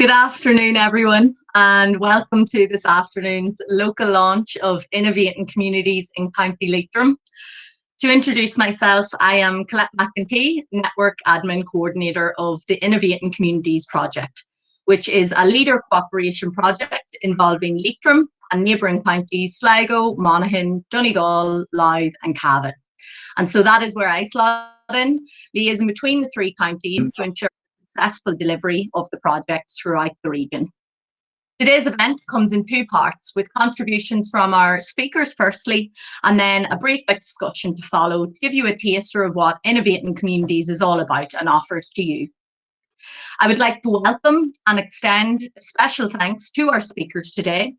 Good afternoon, everyone, and welcome to this afternoon's local launch of Innovating Communities in County Leitrim. To introduce myself, I am Colette McEntee, Network Admin Coordinator of the Innovating Communities project, which is a leader cooperation project involving Leitrim and neighbouring counties Sligo, Monaghan, Donegal, Louth and Cavan. And so that is where I slot in, liaising between the three counties to ensure successful delivery of the project throughout the region. Today's event comes in two parts, with contributions from our speakers firstly, and then a breakout discussion to follow to give you a taster of what Innovating Communities is all about and offers to you. I would like to welcome and extend special thanks to our speakers today.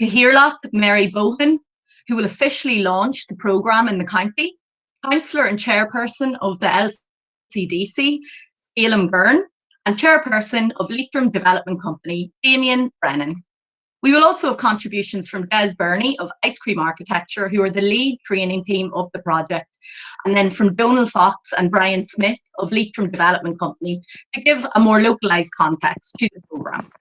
Cahiarlach Mary Bohan, who will officially launch the programme in the county, Councillor and Chairperson of the LCDC, Elam Byrne, and Chairperson of Leitrim Development Company, Damien Brennan. We will also have contributions from Des Burney of Ice Cream Architecture, who are the lead training team of the project, and then from Donald Fox and Brian Smith of Leitrim Development Company to give a more localised context to the programme.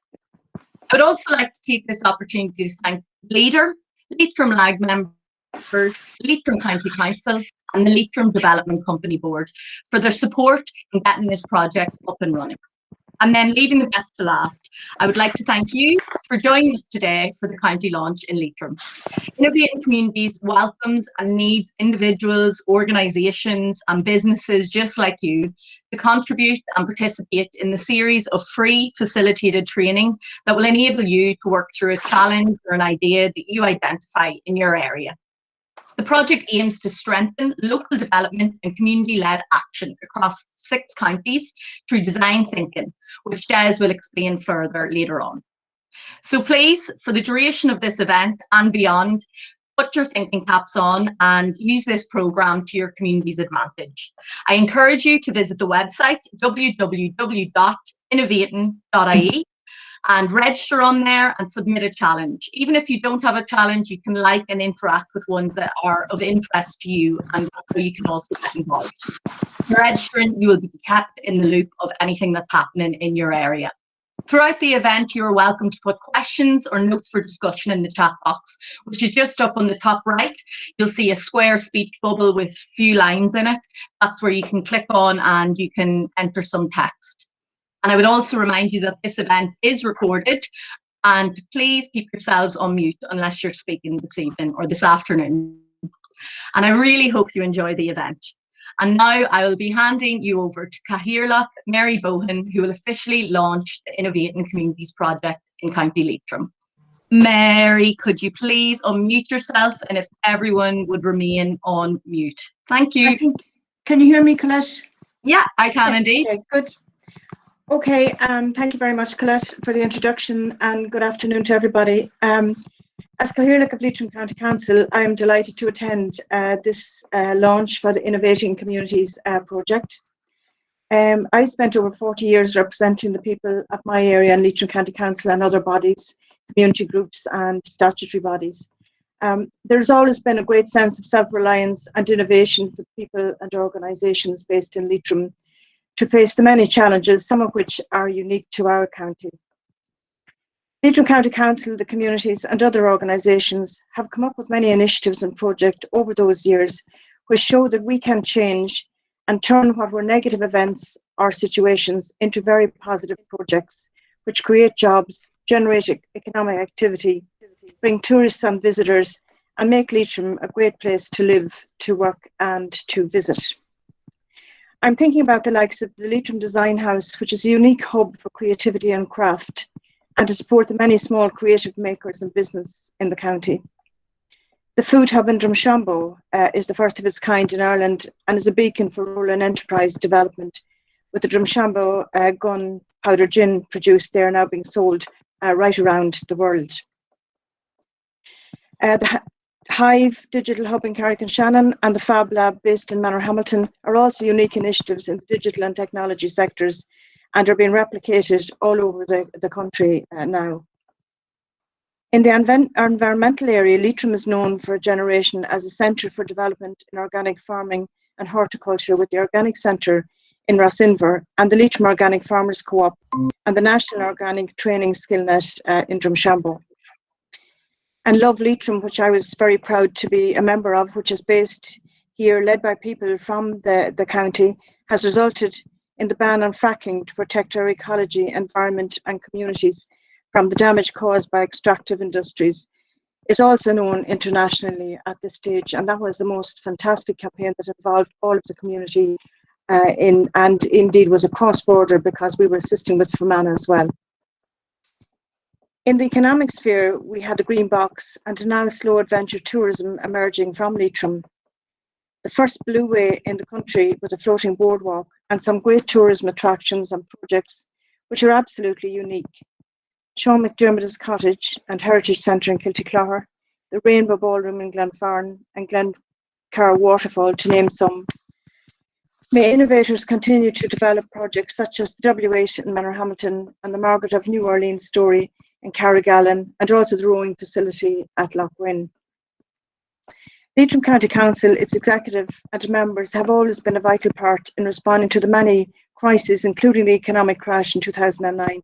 I would also like to take this opportunity to thank Leader, Leitrim LAG members, Leitrim County Council and the Leitrim Development Company Board for their support in getting this project up and running. And then leaving the best to last, I would like to thank you for joining us today for the county launch in Leitrim. Innovating Communities welcomes and needs individuals, organisations and businesses just like you to contribute and participate in the series of free facilitated training that will enable you to work through a challenge or an idea that you identify in your area. The project aims to strengthen local development and community-led action across 6 counties through design thinking, which Des will explain further later on. So please, for the duration of this event and beyond, put your thinking caps on and use this programme to your community's advantage. I encourage you to visit the website www.innovating.ie and register on there and submit a challenge. Even if you don't have a challenge, you can like and interact with ones that are of interest to you, and so you can also get involved. By registering, you will be kept in the loop of anything that's happening in your area. Throughout the event, you are welcome to put questions or notes for discussion in the chat box, which is just up on the top right. You'll see a square speech bubble with a few lines in it. That's where you can click on and you can enter some text. And I would also remind you that this event is recorded, and please keep yourselves on mute unless you're speaking this evening or this afternoon. And I really hope you enjoy the event. And now I will be handing you over to Cahiarlach Mary Bohan, who will officially launch the Innovating Communities project in County Leitrim. Mary, could you please unmute yourself, and if everyone would remain on mute. Thank you. Can you hear me, Colette? Yeah, I can indeed. Okay, good. Okay, thank you very much, Colette, for the introduction, and good afternoon to everybody. As Cahiarlach of Leitrim County Council, I am delighted to attend this launch for the Innovating Communities project. I spent over 40 years representing the people of my area in Leitrim County Council and other bodies, community groups and statutory bodies. There's always been a great sense of self-reliance and innovation for people and organisations based in Leitrim to face the many challenges, some of which are unique to our county. Leitrim County Council, the communities and other organisations have come up with many initiatives and projects over those years which show that we can change and turn what were negative events or situations into very positive projects which create jobs, generate economic activity, bring tourists and visitors and make Leitrim a great place to live, to work and to visit. I'm thinking about the likes of the Leitrim Design House, which is a unique hub for creativity and craft, and to support the many small creative makers and business in the county. The Food Hub in Drumshanbo is the first of its kind in Ireland and is a beacon for rural and enterprise development, with the Drumshanbo gunpowder gin produced there now being sold right around the world. The Hive Digital Hub in Carrick-on-Shannon and the Fab Lab based in Manorhamilton are also unique initiatives in the digital and technology sectors and are being replicated all over the country now. In the environmental area, Leitrim is known for a generation as a centre for development in organic farming and horticulture, with the Organic Centre in Rossinver and the Leitrim Organic Farmers Co-op and the National Organic Training Skillnet in Drumshanbo. And Love Leitrim, which I was very proud to be a member of, which is based here, led by people from the county, has resulted in the ban on fracking to protect our ecology, environment and communities from the damage caused by extractive industries, is also known internationally at this stage. And that was the most fantastic campaign that involved all of the community and indeed was a cross-border, because we were assisting with Fermanagh as well. In the economic sphere, we had the Green Box and now slow adventure tourism emerging from Leitrim. The first blueway in the country with a floating boardwalk and some great tourism attractions and projects which are absolutely unique. Sean McDermott's Cottage and Heritage Centre in Kiltyclogher, the Rainbow Ballroom in Glenfarne and Glencar Waterfall, to name some. May innovators continue to develop projects such as the W8 in Manorhamilton and the Margaret of New Orleans Story in Carrigallen, and also the rowing facility at Lough Gwynn. Leitrim County Council, its executive and members have always been a vital part in responding to the many crises, including the economic crash in 2009,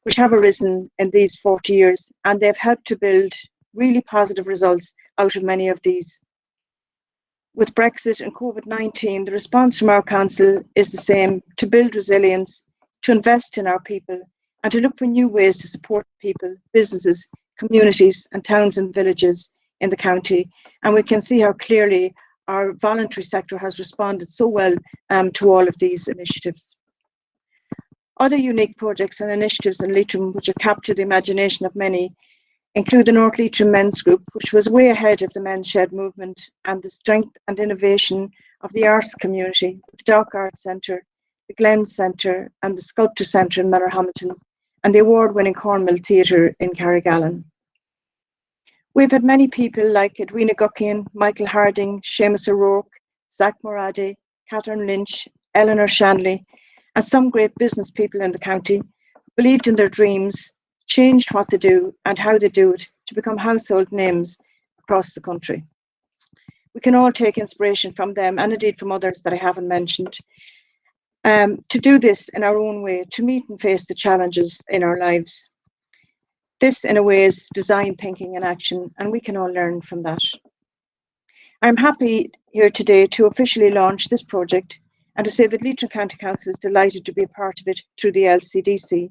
which have arisen in these 40 years, and they've helped to build really positive results out of many of these. With Brexit and COVID-19, the response from our council is the same: to build resilience, to invest in our people, and to look for new ways to support people, businesses, communities and towns and villages in the county. And we can see how clearly our voluntary sector has responded so well to all of these initiatives. Other unique projects and initiatives in Leitrim which have captured the imagination of many include the North Leitrim Men's Group, which was way ahead of the Men's Shed movement, and the strength and innovation of the arts community, the Dock Arts Centre, the Glen Centre and the Sculpture Centre in Manorhamilton, and the award-winning Cornmill Theatre in Carrigallen. We've had many people like Edwina Guckian, Michael Harding, Seamus O'Rourke, Zach Moradi, Catherine Lynch, Eleanor Shanley, and some great business people in the county who believed in their dreams, changed what they do and how they do it to become household names across the country. We can all take inspiration from them, and indeed from others that I haven't mentioned, to do this in our own way, to meet and face the challenges in our lives. This, in a way, is design thinking in action, and we can all learn from that. I'm happy here today to officially launch this project and to say that Leitrim County Council is delighted to be a part of it through the LCDC.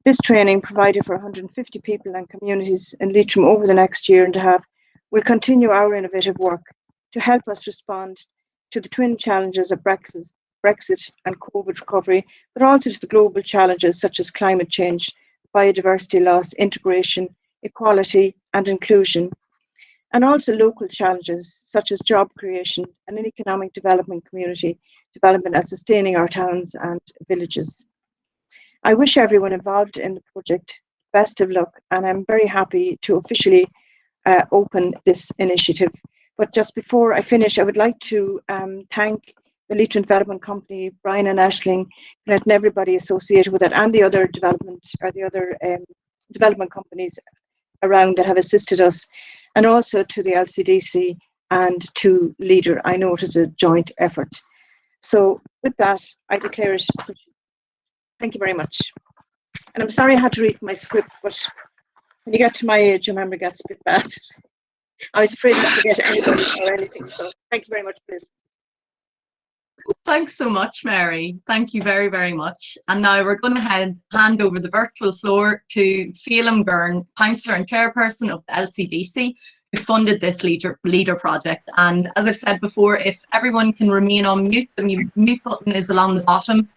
This training, provided for 150 people and communities in Leitrim over the next year and a half, will continue our innovative work to help us respond to the twin challenges of Brexit and COVID recovery, but also to the global challenges such as climate change, biodiversity loss, integration, equality and inclusion, and also local challenges such as job creation and an economic development, community development and sustaining our towns and villages. I wish everyone involved in the project best of luck, and I'm very happy to officially open this initiative. But just before I finish, I would like to thank the Leitrim Development Company, Brian and Aisling, and everybody associated with it, and the other development companies around that have assisted us, and also to the LCDC and to Leader. I know it is a joint effort. So with that, I declare it. Thank you very much. And I'm sorry I had to read my script, but when you get to my age, your memory gets a bit bad. I was afraid not to forget anybody or anything. So thank you very much, please. Thanks so much, Mary. Thank you very, very much. And now we're going to hand over the virtual floor to Phelim Byrne, Councillor and Chairperson of the LCDC, who funded this Leader project. And as I've said before, if everyone can remain on mute, the mute button is along the bottom.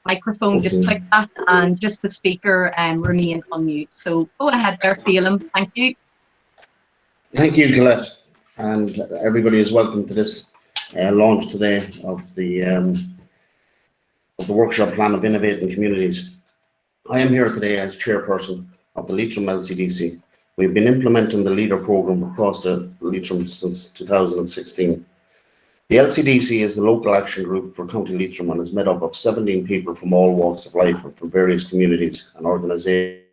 Microphone, just click that, and just the speaker remain on mute. So go ahead there, Phelim. Thank you. Thank you, Colette, and everybody is welcome to this launch today of the workshop plan of Innovating Communities. I am here today as chairperson of the Leitrim LCDC. We've been implementing the Leader programme across the Leitrim since 2016. The LCDC is the local action group for County Leitrim and is made up of 17 people from all walks of life and from various communities and organisations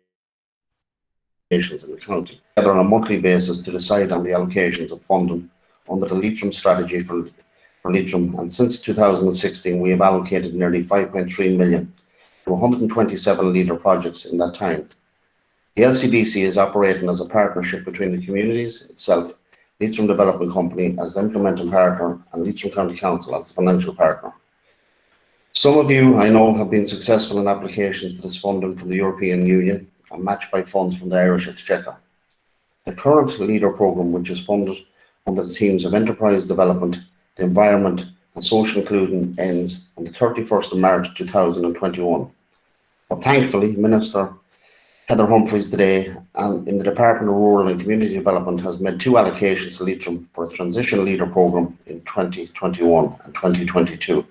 in the county, together on a monthly basis to decide on the allocations of funding under the Leitrim strategy for Leitrim. And since 2016, we have allocated nearly 5.3 million to 127 leader projects in that time. The LCDC is operating as a partnership between the communities itself, Leitrim Development Company as the implementing partner, and Leitrim County Council as the financial partner. Some of you, I know, have been successful in applications to this funding from the European Union and matched by funds from the Irish Exchequer. The current LEADER programme, which is funded under the themes of enterprise development, the environment and social inclusion, ends on the 31st of March 2021. But thankfully, Minister Heather Humphreys today in the Department of Rural and Community Development has made 2 allocations to Leitrim for a transition leader programme in 2021 and 2022.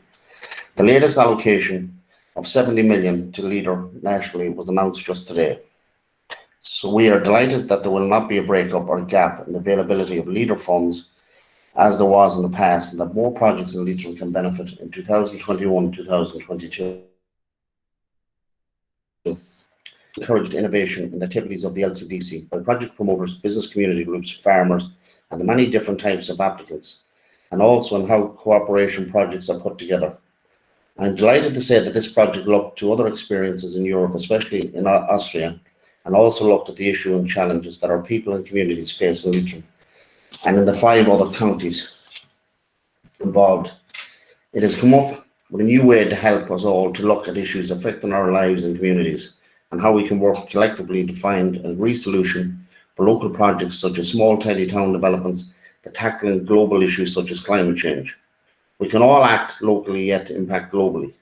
The latest allocation of 70 million to leader nationally was announced just today. So we are delighted that there will not be a breakup or gap in the availability of leader funds as there was in the past, and that more projects in Leitrim can benefit in 2021-2022. Encouraged innovation in the activities of the LCDC by project promoters, business community groups, farmers, and the many different types of applicants, and also in how cooperation projects are put together. I'm delighted to say that this project looked to other experiences in Europe, especially in Austria, and also looked at the issue and challenges that our people and communities face in Leitrim and in the 5 other counties involved. It has come up with a new way to help us all to look at issues affecting our lives and communities, and how we can work collectively to find an agreed solution for local projects such as small tidy town developments that tackle global issues such as climate change. We can all act locally yet impact globally.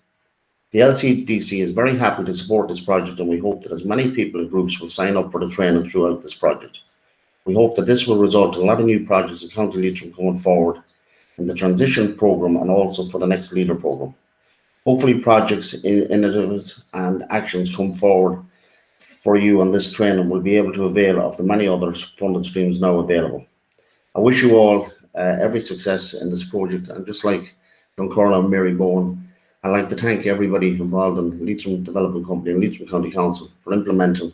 The LCDC is very happy to support this project, and we hope that as many people and groups will sign up for the training throughout this project. We hope that this will result in a lot of new projects in County Leitrim going forward in the transition programme and also for the next leader programme. Hopefully projects, initiatives and actions come forward for you on this training will be able to avail of the many other funding streams now available. I wish you all every success in this project, and just like Drumcorn and Mary Bowen, I'd like to thank everybody involved in Leitrim Development Company and Leitrim County Council for implementing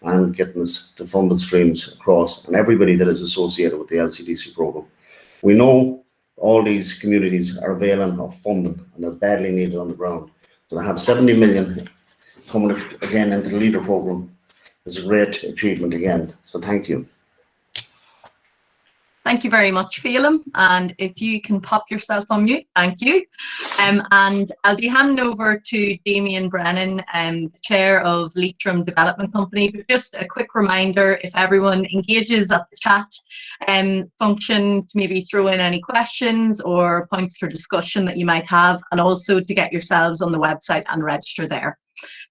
and getting the funded streams across, and everybody that is associated with the LCDC programme. We know all these communities are availing of funding and they're badly needed on the ground. So to have 70 million coming again into the leader programme is a great achievement again. So thank you. Thank you very much, Phelim. And if you can pop yourself on mute, thank you. And I'll be handing over to Damien Brennan, the Chair of Leitrim Development Company. But just a quick reminder, if everyone engages at the chat function, to maybe throw in any questions or points for discussion that you might have, and also to get yourselves on the website and register there.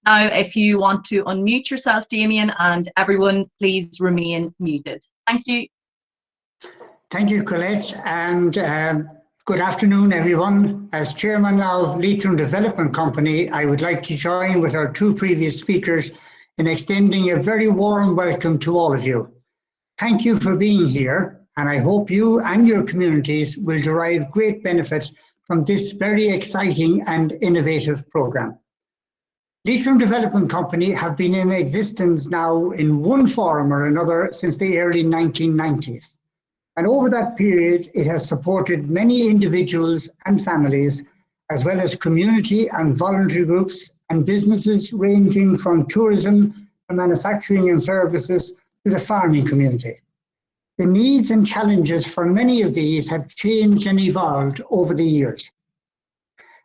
Now, if you want to unmute yourself, Damien, and everyone, please remain muted. Thank you. Thank you, Colette, and good afternoon, everyone. As Chairman of Leitrim Development Company, I would like to join with our 2 previous speakers in extending a very warm welcome to all of you. Thank you for being here, and I hope you and your communities will derive great benefit from this very exciting and innovative programme. Leitrim Development Company have been in existence now in one form or another since the early 1990s. And over that period, it has supported many individuals and families, as well as community and voluntary groups and businesses ranging from tourism to manufacturing and services to the farming community. The needs and challenges for many of these have changed and evolved over the years.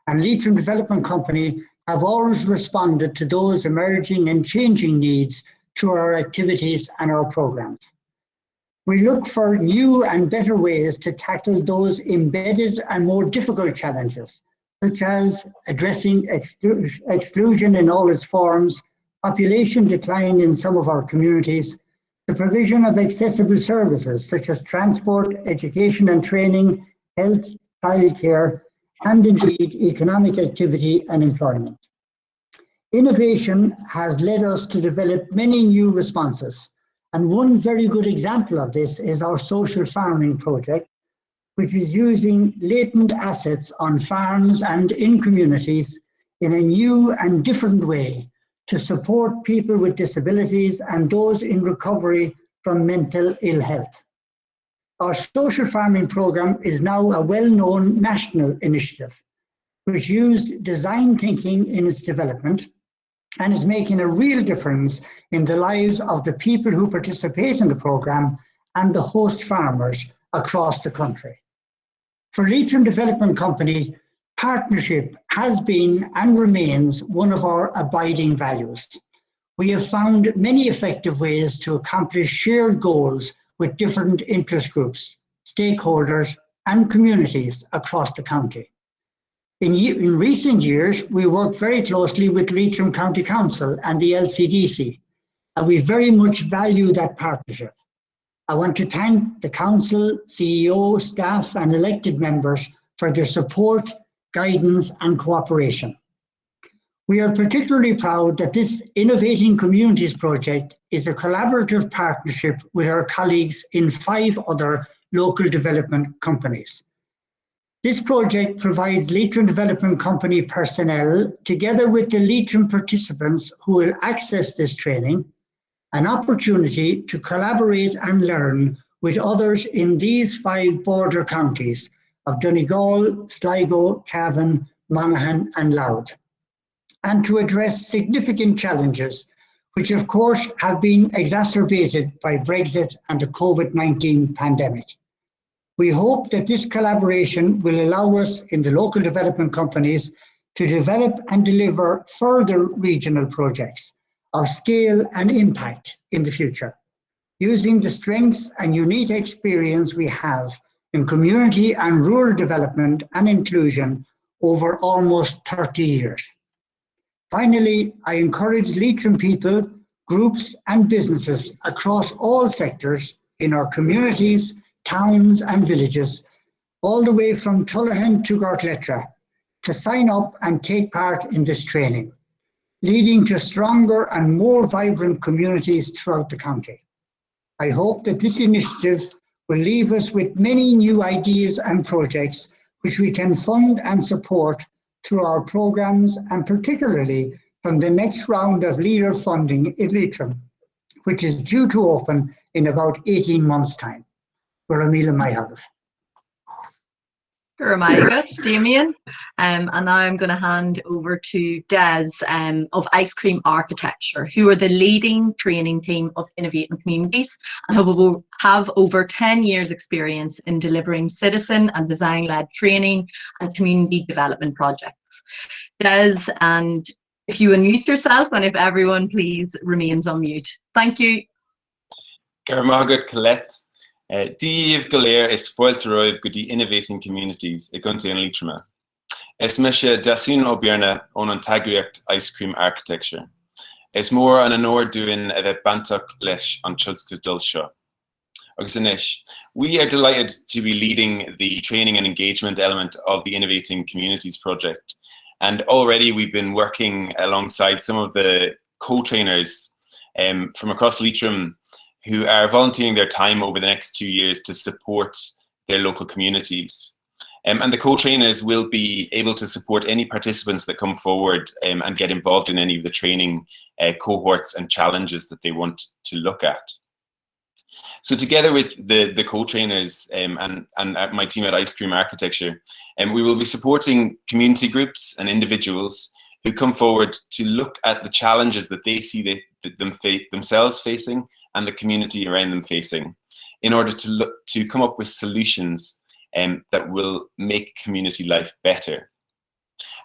And Leitrim Development Company have always responded to those emerging and changing needs through our activities and our programs. We look for new and better ways to tackle those embedded and more difficult challenges, such as addressing exclusion in all its forms, population decline in some of our communities, the provision of accessible services such as transport, education and training, health, childcare, and indeed economic activity and employment. Innovation has led us to develop many new responses. And one very good example of this is our social farming project, which is using latent assets on farms and in communities in a new and different way to support people with disabilities and those in recovery from mental ill health. Our social farming program is now a well-known national initiative, which used design thinking in its development, and is making a real difference in the lives of the people who participate in the programme and the host farmers across the country. For Leitrim Development Company, partnership has been and remains one of our abiding values. We have found many effective ways to accomplish shared goals with different interest groups, stakeholders, and communities across the county. In recent years, we worked very closely with Leitrim County Council and the LCDC, and we very much value that partnership. I want to thank the Council, CEO, staff, and elected members for their support, guidance, and cooperation. We are particularly proud that this Innovating Communities project is a collaborative partnership with our colleagues in 5 other local development companies. This project provides Leitrim Development Company personnel, together with the Leitrim participants who will access this training, an opportunity to collaborate and learn with others in these 5 border counties of Donegal, Sligo, Cavan, Monaghan, and Louth, and to address significant challenges, which of course have been exacerbated by Brexit and the COVID-19 pandemic. We hope that this collaboration will allow us in the local development companies to develop and deliver further regional projects of scale and impact in the future, using the strengths and unique experience we have in community and rural development and inclusion over almost 30 years. Finally, I encourage Leitrim people, groups, and businesses across all sectors in our communities, towns and villages, all the way from Tullahan to Gortletra, to sign up and take part in this training, leading to stronger and more vibrant communities throughout the county. I hope that this initiative will leave us with many new ideas and projects which we can fund and support through our programmes, and particularly from the next round of leader funding in Leitrim, which is due to open in about 18 months' time. Damien. And now I'm going to hand over to Des of Ice Cream Architecture, who are the leading training team of Innovating Communities and have over 10 years experience in delivering citizen and design-led training and community development projects. Des, and if you unmute yourself, and if everyone please remains on mute. Thank you. Garmagat Colette. Díomh Galéir is foilte roimh go dtí Innovating Communities I gContae an Leitrim. Is me sé dasún ó bearna ón an tagraíocht Ice Cream Architecture. Is mór an anóir dúin a bheith bantach leis an tuilscoil dul seo. Agus inis, we are delighted to be leading the training and engagement element of the Innovating Communities project. And already we've been working alongside some of the co-trainers from across Leitrim who are volunteering their time over the next 2 years to support their local communities. And the co-trainers will be able to support any participants that come forward and get involved in any of the training cohorts and challenges that they want to look at. So together with the co-trainers and my team at Ice Cream Architecture, we will be supporting community groups and individuals who come forward to look at the challenges that they see themselves facing and the community around them facing, in order to come up with solutions that will make community life better.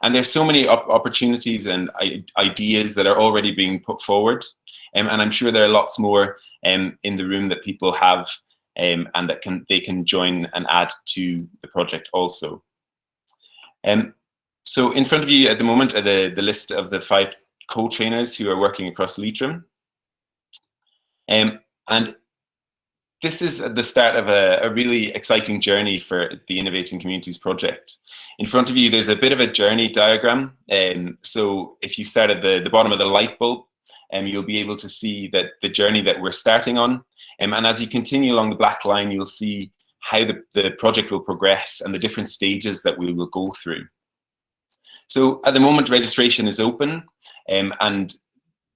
And there's so many opportunities and ideas that are already being put forward, and I'm sure there are lots more in the room that people have and that they can join and add to the project also. So in front of you at the moment are the list of the 5 co-trainers who are working across Leitrim. And this is the start of a really exciting journey for the Innovating Communities project. In front of you, there's a bit of a journey diagram. So if you start at the bottom of the light bulb, you'll be able to see that the journey that we're starting on. And as you continue along the black line, you'll see how the project will progress and the different stages that we will go through. So at the moment, registration is open, and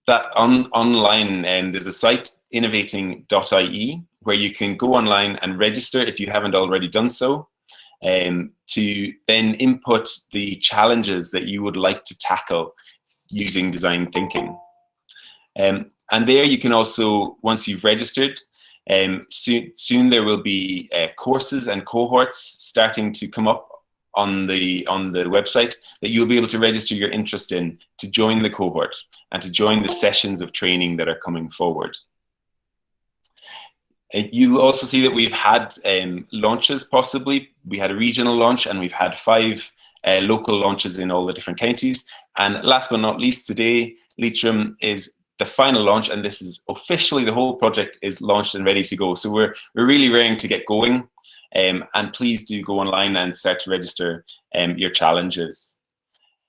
that online, there's a site, innovating.ie, where you can go online and register if you haven't already done so, to then input the challenges that you would like to tackle using design thinking. And there you can also, once you've registered, soon there will be courses and cohorts starting to come up on the website that you'll be able to register your interest in to join the cohort and to join the sessions of training that are coming forward. You'll also see that we've had launches possibly. We had a regional launch and we've had 5 local launches in all the different counties. And last but not least, today, Leitrim is the final launch, and this is officially, the whole project is launched and ready to go. So we're really raring to get going. And please do go online and start to register your challenges.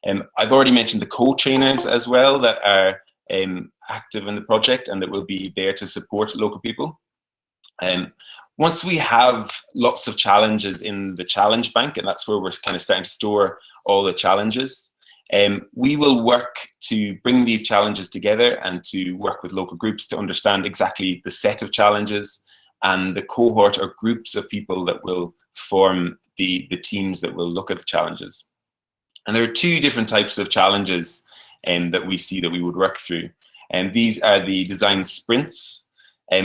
I've already mentioned the co-trainers as well that are active in the project and that will be there to support local people. Once we have lots of challenges in the challenge bank, and that's where we're kind of starting to store all the challenges, we will work to bring these challenges together and to work with local groups to understand exactly the set of challenges and the cohort or groups of people that will form the teams that will look at the challenges. And there are 2 different types of challenges that we see that we would work through. And these are the design sprints,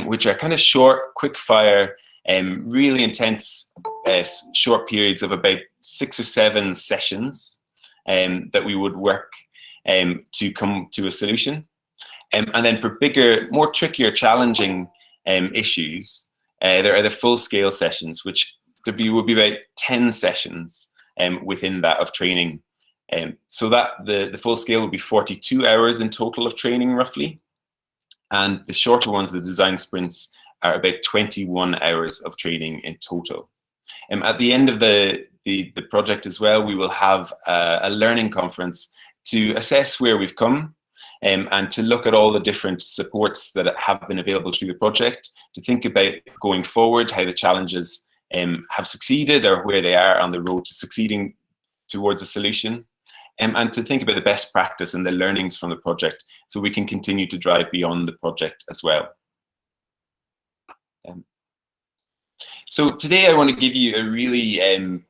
which are kind of short, quick fire, really intense short periods of about 6 or 7 sessions that we would work to come to a solution. And then for bigger, more trickier, challenging issues, there are the full-scale sessions, which would be about 10 sessions within that of training. So that the full scale will be 42 hours in total of training, roughly. And the shorter ones, the design sprints, are about 21 hours of training in total. At the end of the project as well, we will have a learning conference to assess where we've come and to look at all the different supports that have been available through the project, to think about going forward, how the challenges have succeeded or where they are on the road to succeeding towards a solution. And to think about the best practice and the learnings from the project so we can continue to drive beyond the project as well. So today I want to give you a really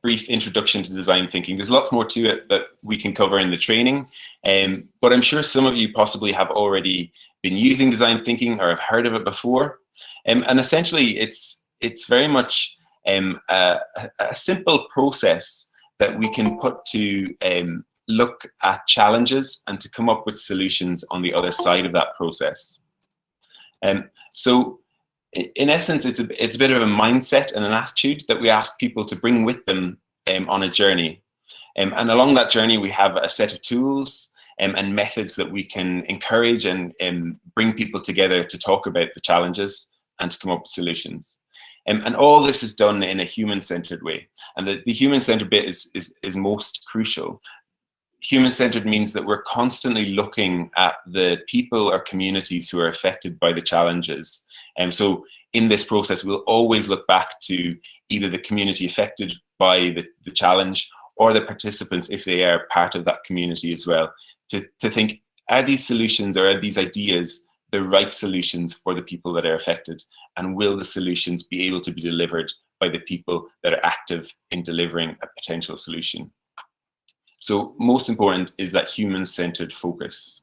brief introduction to design thinking. There's lots more to it that we can cover in the training, but I'm sure some of you possibly have already been using design thinking or have heard of it before. And essentially it's very much a simple process that we can put to look at challenges and to come up with solutions on the other side of that process. So in essence, it's a bit of a mindset and an attitude that we ask people to bring with them on a journey. And along that journey, we have a set of tools and methods that we can encourage and bring people together to talk about the challenges and to come up with solutions. And all this is done in a human-centered way. And the human-centered bit is most crucial. Human-centered means that we're constantly looking at the people or communities who are affected by the challenges. And so in this process, we'll always look back to either the community affected by the challenge or the participants, if they are part of that community as well, to think, are these solutions or are these ideas the right solutions for the people that are affected? And will the solutions be able to be delivered by the people that are active in delivering a potential solution? So most important is that human-centered focus.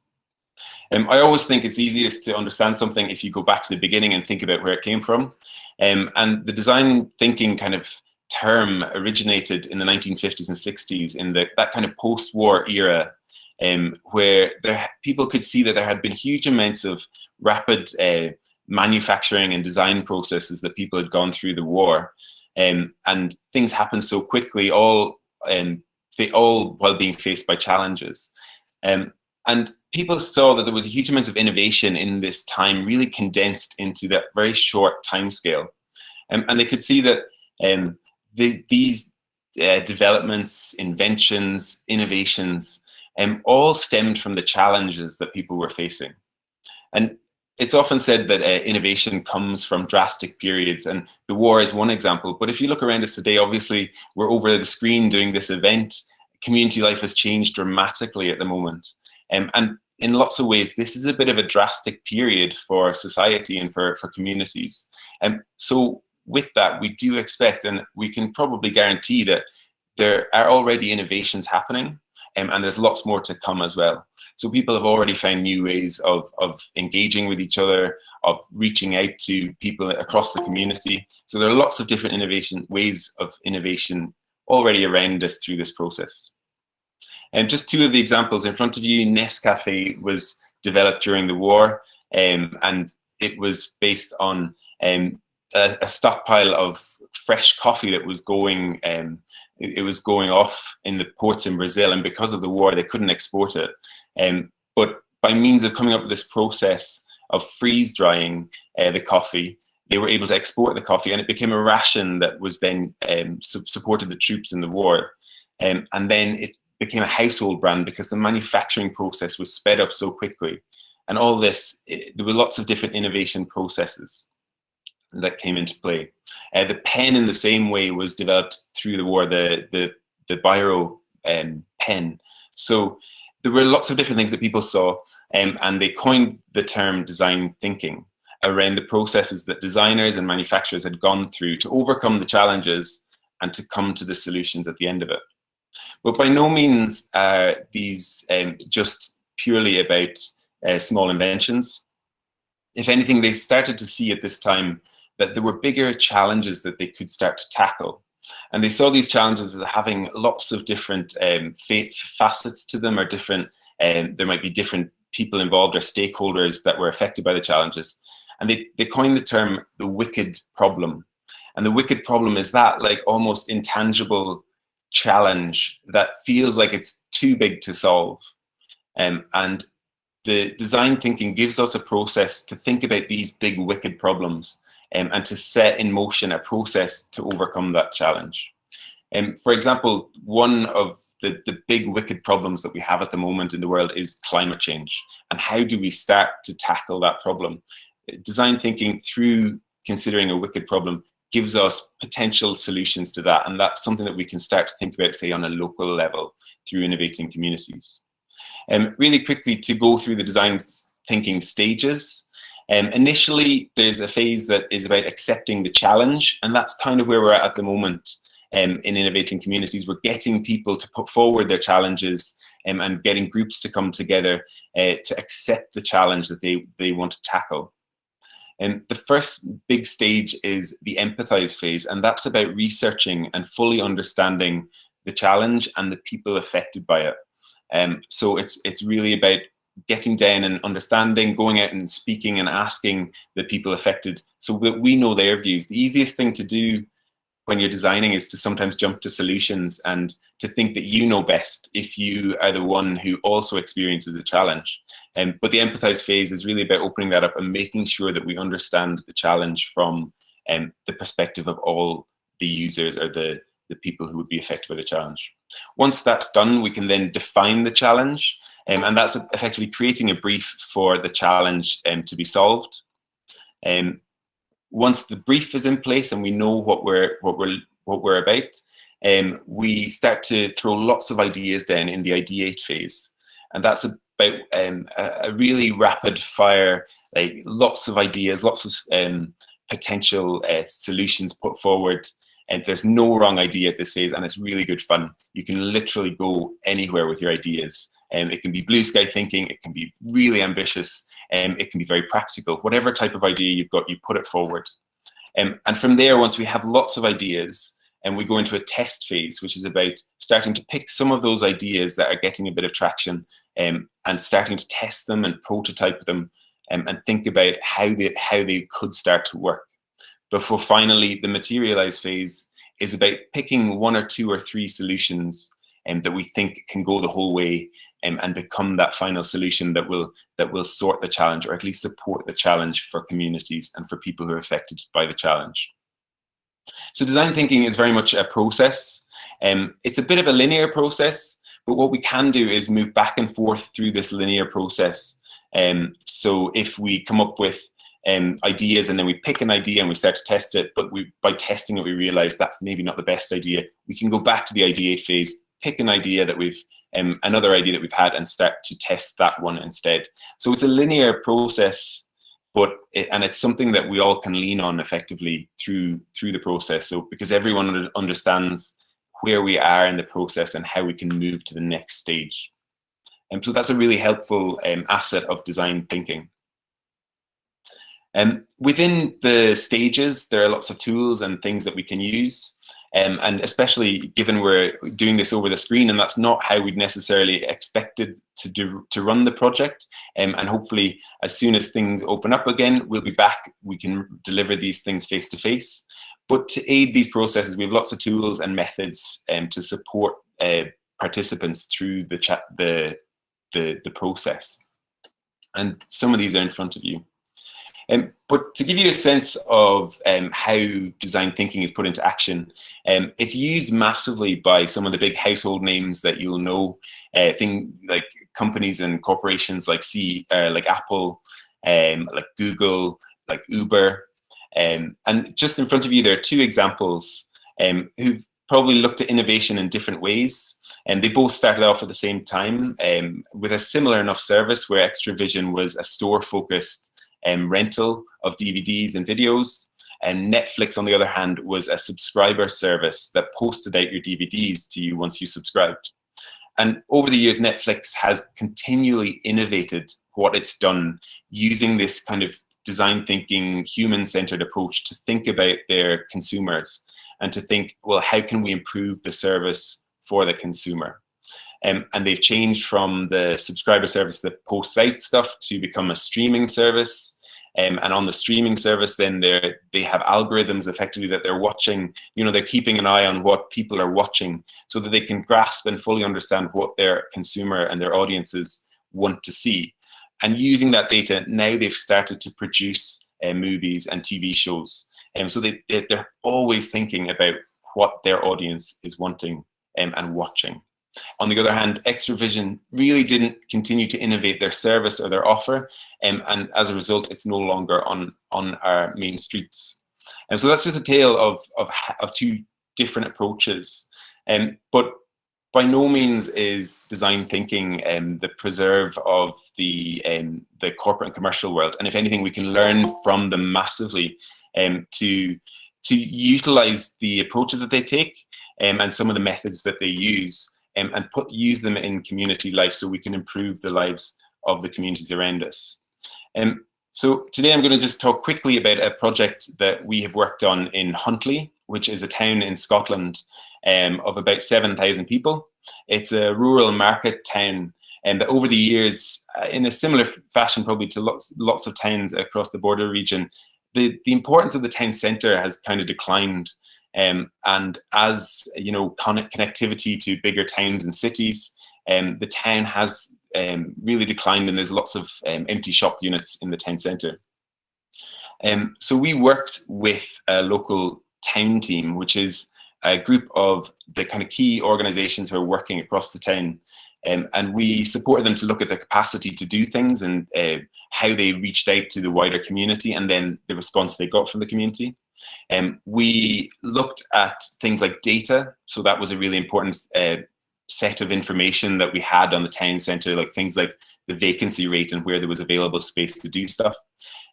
I always think it's easiest to understand something if you go back to the beginning and think about where it came from. And the design thinking kind of term originated in the 1950s and 60s in that kind of post-war era, where people could see that there had been huge amounts of rapid manufacturing and design processes that people had gone through the war. And things happened so quickly, all while being faced by challenges. And people saw that there was a huge amount of innovation in this time, really condensed into that very short time scale. And they could see that these developments, inventions, innovations, all stemmed from the challenges that people were facing. And it's often said that innovation comes from drastic periods, and the war is one example. But if you look around us today, obviously we're over the screen doing this event. Community life has changed dramatically at the moment. And in lots of ways, this is a bit of a drastic period for society and for communities. And so with that, we do expect, and we can probably guarantee that there are already innovations happening, and there's lots more to come as well. So people have already found new ways of engaging with each other, of reaching out to people across the community. So there are lots of different ways of innovation already around us through this process. And just two of the examples in front of you. Nescafe was developed during the war, and it was based on a stockpile of fresh coffee that was going off in the ports in Brazil, and because of the war they couldn't export it. But by means of coming up with this process of freeze drying the coffee, they were able to export the coffee, and it became a ration that was then supported the troops in the war. And then it became a household brand because the manufacturing process was sped up so quickly. And all this, there were lots of different innovation processes that came into play. The pen, in the same way, was developed through the war, the biro pen. So there were lots of different things that people saw, and they coined the term design thinking around the processes that designers and manufacturers had gone through to overcome the challenges and to come to the solutions at the end of it. But by no means are these just purely about small inventions. If anything, they started to see at this time that there were bigger challenges that they could start to tackle. And they saw these challenges as having lots of different facets to them, or different, there might be different people involved or stakeholders that were affected by the challenges. And they coined the term the wicked problem. And the wicked problem is that like almost intangible challenge that feels like it's too big to solve. And the design thinking gives us a process to think about these big wicked problems, and to set in motion a process to overcome that challenge. For example, one of the big wicked problems that we have at the moment in the world is climate change. And how do we start to tackle that problem? Design thinking, through considering a wicked problem, gives us potential solutions to that. And that's something that we can start to think about, say, on a local level through Innovating Communities. Really quickly, to go through the design thinking stages. Initially, there's a phase that is about accepting the challenge, and that's kind of where we're at the moment in Innovating Communities. We're getting people to put forward their challenges, and getting groups to come together to accept the challenge that they want to tackle. And the first big stage is the empathize phase, and that's about researching and fully understanding the challenge and the people affected by it. So it's really about getting down and understanding, going out and speaking and asking the people affected so that we know their views. The easiest thing to do when you're designing is to sometimes jump to solutions and to think that you know best if you are the one who also experiences a challenge. But the empathize phase is really about opening that up and making sure that we understand the challenge from the perspective of all the users or the people who would be affected by the challenge. Once that's done, we can then define the challenge, and that's effectively creating a brief for the challenge to be solved. Once the brief is in place and we know what we're about, we start to throw lots of ideas down in the ideate phase, and that's about a really rapid fire, like lots of ideas, lots of potential solutions put forward. And there's no wrong idea at this phase, and it's really good fun. You can literally go anywhere with your ideas. It can be blue sky thinking, it can be really ambitious, it can be very practical. Whatever type of idea you've got, you put it forward. And from there, once we have lots of ideas, and we go into a test phase, which is about starting to pick some of those ideas that are getting a bit of traction, and starting to test them and prototype them, and think about how they could start to work. Before finally, the materialize phase is about picking one or two or three solutions that we think can go the whole way, and become that final solution that will sort the challenge, or at least support the challenge for communities and for people who are affected by the challenge. So design thinking is very much a process. It's a bit of a linear process, but what we can do is move back and forth through this linear process. So if we come up with ideas, and then we pick an idea and we start to test it, but by testing it we realize that's maybe not the best idea, we can go back to the ideate phase, pick an idea that another idea that we've had, and start to test that one instead. So it's a linear process, and it's something that we all can lean on effectively through the process. So because everyone understands where we are in the process and how we can move to the next stage. So that's a really helpful asset of design thinking. Within the stages, there are lots of tools and things that we can use. And especially given we're doing this over the screen, and that's not how we'd necessarily expected to run the project. And hopefully, as soon as things open up again, we'll be back. We can deliver these things face to face. But to aid these processes, we have lots of tools and methods to support participants through the process. And some of these are in front of you. But to give you a sense of how design thinking is put into action, it's used massively by some of the big household names that you'll know, things like companies and corporations like Apple, like Google, like Uber. And just in front of you, there are two examples who've probably looked at innovation in different ways. And they both started off at the same time with a similar enough service where Extravision was a store-focused rental of DVDs and videos, and Netflix, on the other hand, was a subscriber service that posted out your DVDs to you once you subscribed. And over the years, Netflix has continually innovated what it's done using this kind of design thinking, human-centered approach to think about their consumers and to think, well, how can we improve the service for the consumer? And they've changed from the subscriber service that posts out stuff to become a streaming service. And on the streaming service, then they have algorithms effectively that they're watching. You know, they're keeping an eye on what people are watching so that they can grasp and fully understand what their consumer and their audiences want to see. And using that data, now they've started to produce movies and TV shows. So they're always thinking about what their audience is wanting and watching. On the other hand, Extravision really didn't continue to innovate their service or their offer, and as a result, it's no longer on our main streets. And so that's just a tale of two different approaches. But by no means is design thinking the preserve of the corporate and commercial world. And if anything, we can learn from them massively to utilize the approaches that they take and some of the methods that they use. And use them in community life so we can improve the lives of the communities around us. So today I'm going to just talk quickly about a project that we have worked on in Huntly, which is a town in Scotland of about 7,000 people. It's a rural market town, and that over the years, in a similar fashion probably to lots of towns across the border region, the importance of the town centre has kind of declined. And as you know, connectivity to bigger towns and cities, the town has really declined, and there's lots of empty shop units in the town centre. So we worked with a local town team, which is a group of the kind of key organisations who are working across the town, and we supported them to look at their capacity to do things and how they reached out to the wider community, and then the response they got from the community. We looked at things like data, so that was a really important set of information that we had on the town centre, like things like the vacancy rate and where there was available space to do stuff.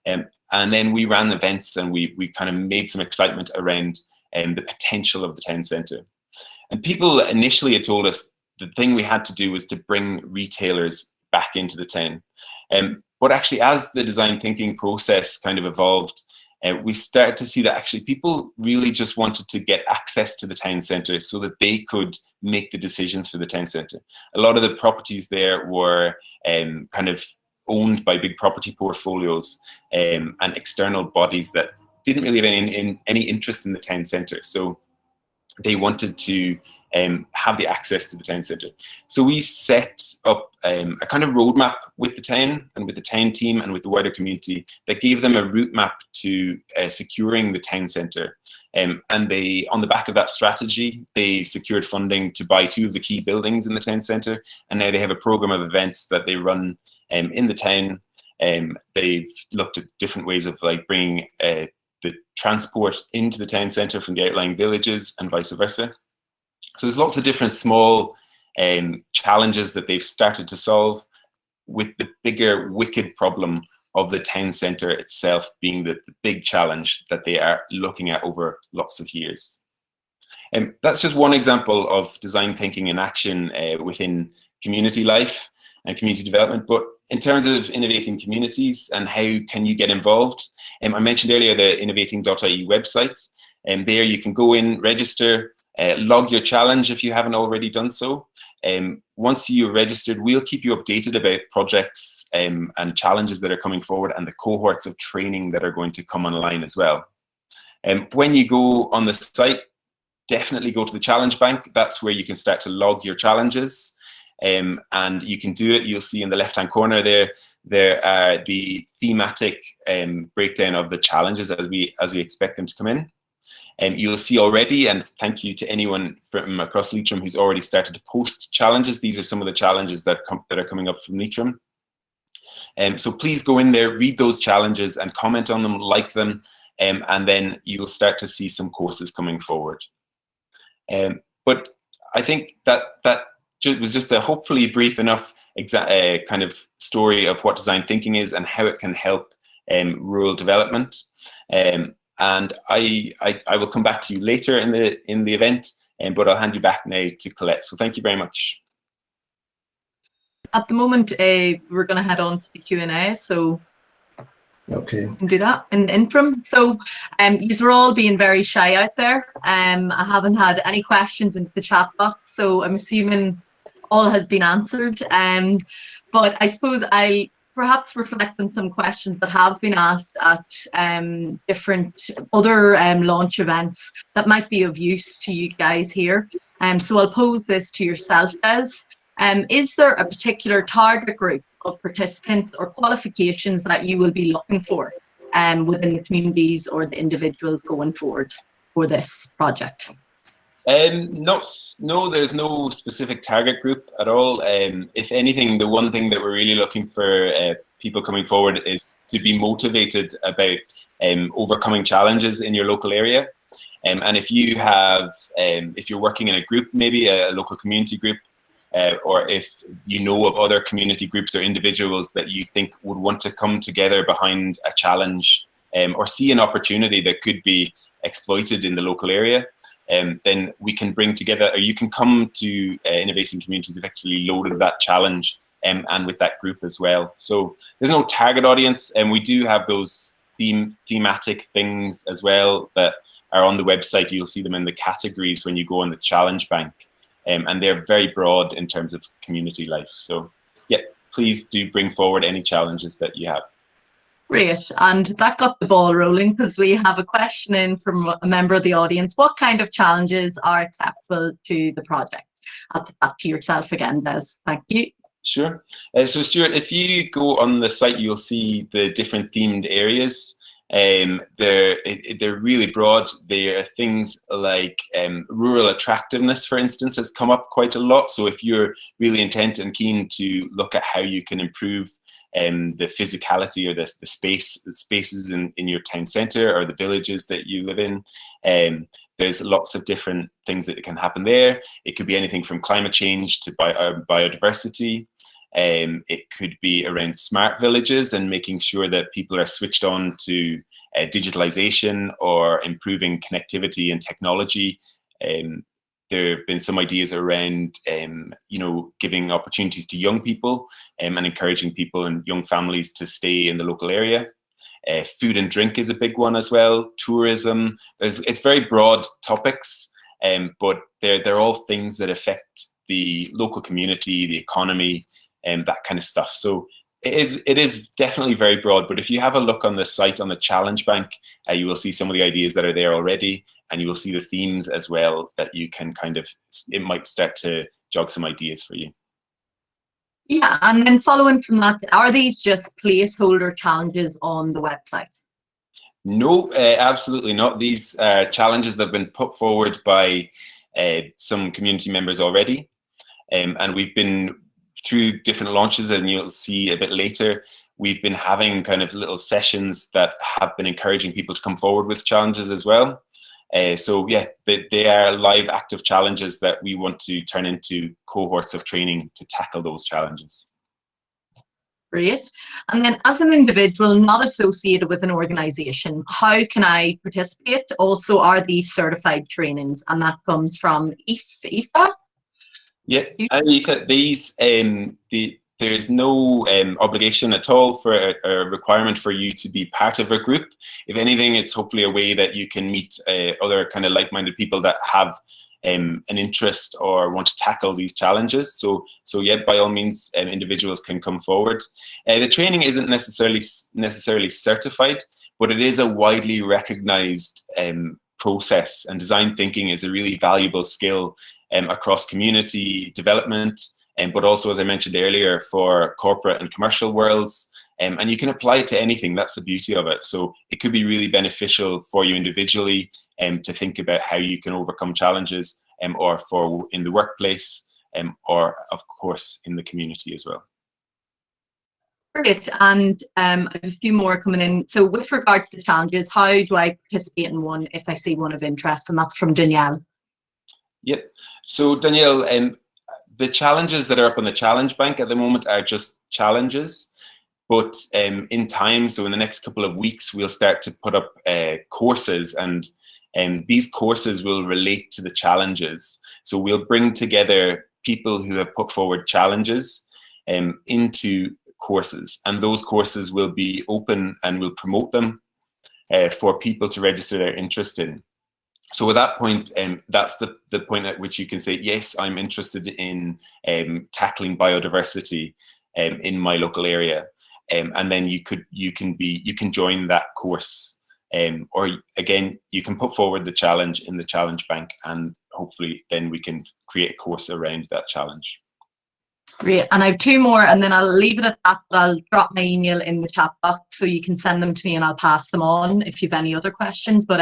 And then we ran events, and we kind of made some excitement around the potential of the town centre. And people initially had told us the thing we had to do was to bring retailers back into the town. But actually, as the design thinking process kind of evolved, we started to see that actually people really just wanted to get access to the town centre so that they could make the decisions for the town centre. A lot of the properties there were kind of owned by big property portfolios and external bodies that didn't really have any interest in the town centre. So they wanted to have the access to the town centre. So we set up a kind of roadmap with the town and with the town team and with the wider community that gave them a route map to securing the town centre. And they, on the back of that strategy, they secured funding to buy 2 of the key buildings in the town centre. And now they have a programme of events that they run in the town. They've looked at different ways of like bringing the transport into the town centre from the outlying villages and vice versa. So there's lots of different small challenges that they've started to solve, with the bigger wicked problem of the town centre itself being the big challenge that they are looking at over lots of years. That's just one example of design thinking in action within community life. and community development. But in terms of innovating communities and how can you get involved, I mentioned earlier the innovating.ie website, and there you can go in, register, log your challenge if you haven't already done so. Once you're registered, we'll keep you updated about projects and challenges that are coming forward and the cohorts of training that are going to come online as well. When you go on the site, definitely go to the challenge bank. That's where you can start to log your challenges. And you can do it. You'll see in the left-hand corner there are the thematic breakdown of the challenges as we expect them to come in. You'll see already, and thank you to anyone from across Leitrim who's already started to post challenges. These are some of the challenges that are coming up from Leitrim. So please go in there, read those challenges and comment on them, like them, and then you'll start to see some courses coming forward. But I think that was just a hopefully brief enough kind of story of what design thinking is and how it can help rural development. And I will come back to you later in the event, but I'll hand you back now to Colette. So thank you very much. At the moment, we're going to head on to the Q&A. So okay, we can do that in the interim. So you're all being very shy out there. I haven't had any questions into the chat box, so I'm assuming all has been answered. But I suppose I'll perhaps reflect on some questions that have been asked at different other launch events that might be of use to you guys here. So I'll pose this to yourself, Des. Is there a particular target group of participants or qualifications that you will be looking for within the communities or the individuals going forward for this project? No, there's no specific target group at all. If anything, the one thing that we're really looking for people coming forward is to be motivated about overcoming challenges in your local area. And if you have, if you're working in a group, maybe a local community group, or if you know of other community groups or individuals that you think would want to come together behind a challenge or see an opportunity that could be exploited in the local area, then we can bring together, or you can come to Innovating Communities effectively loaded with that challenge and with that group as well. So there's no target audience, and we do have those thematic things as well that are on the website. You'll see them in the categories when you go on the challenge bank, and they're very broad in terms of community life. So yeah, please do bring forward any challenges that you have. Great, and that got the ball rolling because we have a question in from a member of the audience. What kind of challenges are acceptable to the project? I'll put that to yourself again, Des. Thank you. Sure. So Stuart, if you go on the site, you'll see the different themed areas. They're really broad. There are things like rural attractiveness, for instance, has come up quite a lot. So if you're really intent and keen to look at how you can improve the physicality or the spaces in your town centre or the villages that you live in, there's lots of different things that can happen there. It could be anything from climate change to biodiversity. It could be around smart villages and making sure that people are switched on to digitalization or improving connectivity and technology. There have been some ideas around, giving opportunities to young people and encouraging people and young families to stay in the local area. Food and drink is a big one as well. Tourism. It's very broad topics, but they're all things that affect the local community, the economy, and that kind of stuff. So it is definitely very broad. But if you have a look on the site on the challenge bank, you will see some of the ideas that are there already. And you will see the themes as well that you can it might start to jog some ideas for you. Yeah, and then following from that, are these just placeholder challenges on the website? No, absolutely not. These are challenges that have been put forward by some community members already. And we've been through different launches, and you'll see a bit later, we've been having kind of little sessions that have been encouraging people to come forward with challenges as well. So yeah, they are live active challenges that we want to turn into cohorts of training to tackle those challenges. Great. And then as an individual not associated with an organisation, how can I participate? Also, are these certified trainings? And that comes from IFA? Yeah, these, the there's no obligation at all for a requirement for you to be part of a group. If anything, it's hopefully a way that you can meet other kind of like-minded people that have an interest or want to tackle these challenges. So yeah, by all means, individuals can come forward. The training isn't necessarily certified, but it is a widely recognized process, and design thinking is a really valuable skill across community development, but also, as I mentioned earlier, for corporate and commercial worlds. And you can apply it to anything. That's the beauty of it. So it could be really beneficial for you individually to think about how you can overcome challenges, or for in the workplace, or of course in the community as well. Great, and I have a few more coming in. So with regard to the challenges, how do I participate in one if I see one of interest? And that's from Danielle. Yep. So Danielle, the challenges that are up on the challenge bank at the moment are just challenges, but in time, so in the next couple of weeks, we'll start to put up courses, and these courses will relate to the challenges. So we'll bring together people who have put forward challenges into courses, and those courses will be open and we'll promote them for people to register their interest in. So at that point, that's the point at which you can say, yes, I'm interested in tackling biodiversity in my local area, and then you can join that course, or again, you can put forward the challenge in the challenge bank, and hopefully then we can create a course around that challenge. Great, and I have two more, and then I'll leave it at that, but I'll drop my email in the chat box so you can send them to me and I'll pass them on if you have any other questions. But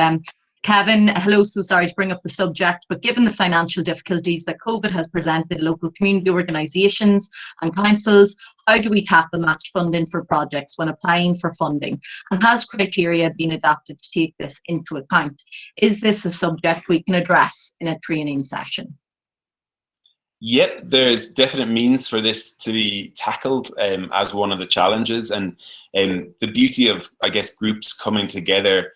Cavan, hello, so sorry to bring up the subject, but given the financial difficulties that COVID has presented local community organisations and councils, how do we tackle match funding for projects when applying for funding? And has criteria been adapted to take this into account? Is this a subject we can address in a training session? Yep, there's definite means for this to be tackled as one of the challenges, and the beauty of, I guess, groups coming together